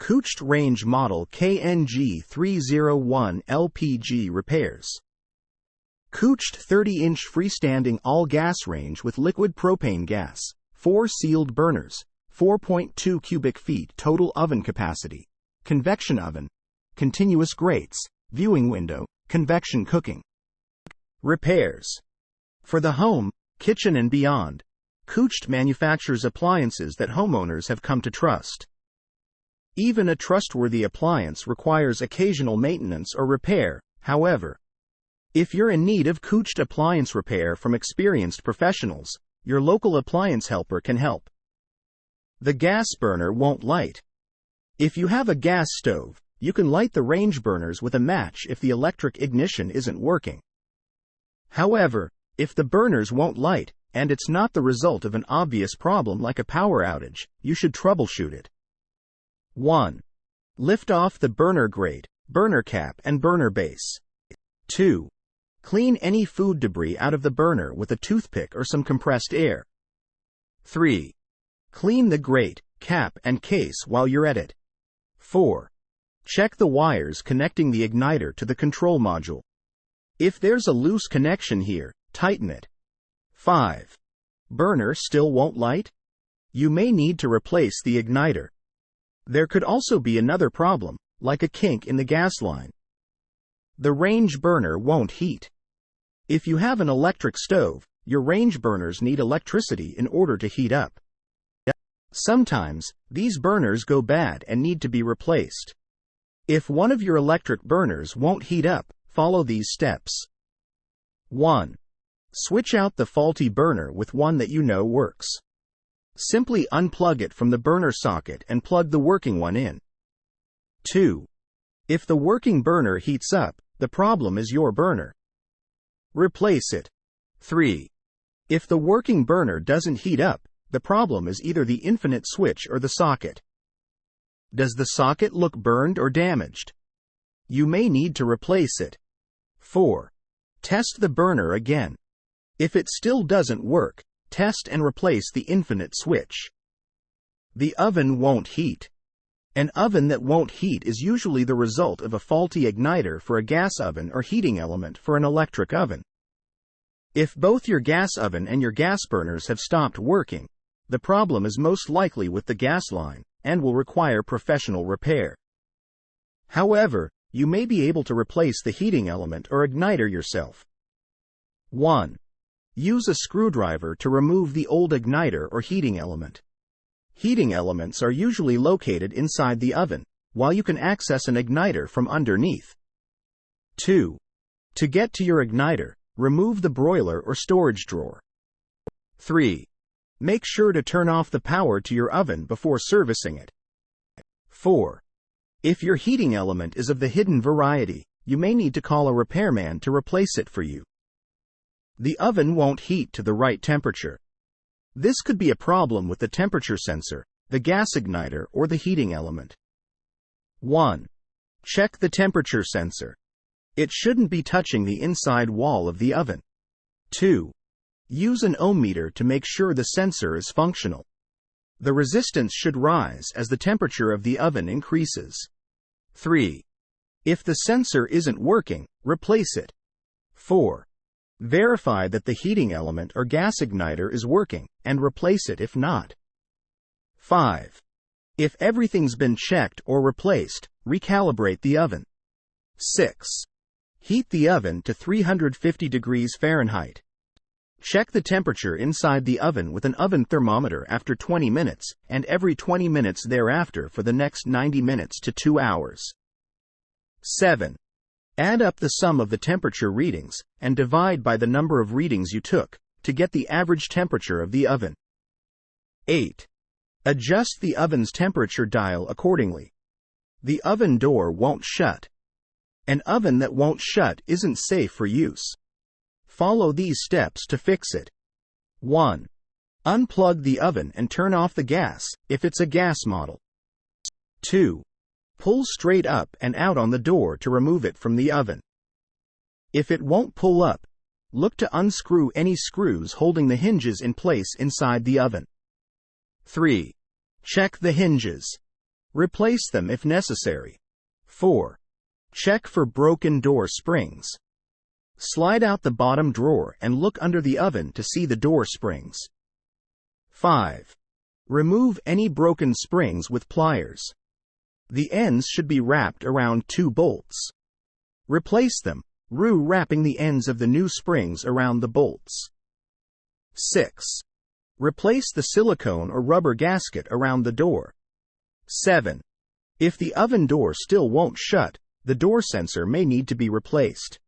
Kucht range model KNG301LPG repairs. Kucht 30-inch freestanding all-gas range with liquid propane gas, 4 sealed burners, 4.2 cubic feet total oven capacity, convection oven, continuous grates, viewing window, convection cooking. Repairs. For the home, kitchen and beyond, Kucht manufactures appliances that homeowners have come to trust. Even a trustworthy appliance requires occasional maintenance or repair, however. If you're in need of Kucht appliance repair from experienced professionals, your local appliance helper can help. The gas burner won't light. If you have a gas stove, you can light the range burners with a match if the electric ignition isn't working. However, if the burners won't light, and it's not the result of an obvious problem like a power outage, you should troubleshoot it. 1. Lift off the burner grate, burner cap and burner base. 2. Clean any food debris out of the burner with a toothpick or some compressed air. 3. Clean the grate, cap and case while you're at it. 4. Check the wires connecting the igniter to the control module. If there's a loose connection here, tighten it. 5. Burner still won't light? You may need to replace the igniter. There could also be another problem, like a kink in the gas line. The range burner won't heat. If you have an electric stove, your range burners need electricity in order to heat up. Sometimes, these burners go bad and need to be replaced. If one of your electric burners won't heat up, follow these steps. 1. Switch out the faulty burner with one that you know works. Simply unplug it from the burner socket and plug the working one in. 2. If the working burner heats up, the problem is your burner. Replace it. 3. If the working burner doesn't heat up, the problem is either the infinite switch or the socket. Does the socket look burned or damaged? You may need to replace it. 4. Test the burner again. If it still doesn't work, test and replace the infinite switch. The oven won't heat. An oven that won't heat is usually the result of a faulty igniter for a gas oven or heating element for an electric oven. If both your gas oven and your gas burners have stopped working, the problem is most likely with the gas line, and will require professional repair. However, you may be able to replace the heating element or igniter yourself. 1. Use a screwdriver to remove the old igniter or heating element. Heating elements are usually located inside the oven, while you can access an igniter from underneath. 2. To get to your igniter, remove the broiler or storage drawer. 3. Make sure to turn off the power to your oven before servicing it. 4. If your heating element is of the hidden variety, you may need to call a repairman to replace it for you. The oven won't heat to the right temperature. This could be a problem with the temperature sensor, the gas igniter, or the heating element. 1. Check the temperature sensor. It shouldn't be touching the inside wall of the oven. 2. Use an ohm meter to make sure the sensor is functional. The resistance should rise as the temperature of the oven increases. 3. If the sensor isn't working, replace it. 4. Verify that the heating element or gas igniter is working, and replace it if not. 5. If everything's been checked or replaced, recalibrate the oven. 6. Heat the oven to 350 degrees Fahrenheit. Check the temperature inside the oven with an oven thermometer after 20 minutes, and every 20 minutes thereafter for the next 90 minutes to 2 hours. 7. Add up the sum of the temperature readings, and divide by the number of readings you took, to get the average temperature of the oven. 8. Adjust the oven's temperature dial accordingly. The oven door won't shut. An oven that won't shut isn't safe for use. Follow these steps to fix it. 1. Unplug the oven and turn off the gas, if it's a gas model. 2. Pull straight up and out on the door to remove it from the oven. If it won't pull up, look to unscrew any screws holding the hinges in place inside the oven. 3. Check the hinges. Replace them if necessary. 4. Check for broken door springs. Slide out the bottom drawer and look under the oven to see the door springs. 5. Remove any broken springs with pliers. The ends should be wrapped around 2 bolts. Replace them, wrapping the ends of the new springs around the bolts. 6. Replace the silicone or rubber gasket around the door. 7. If the oven door still won't shut, the door sensor may need to be replaced.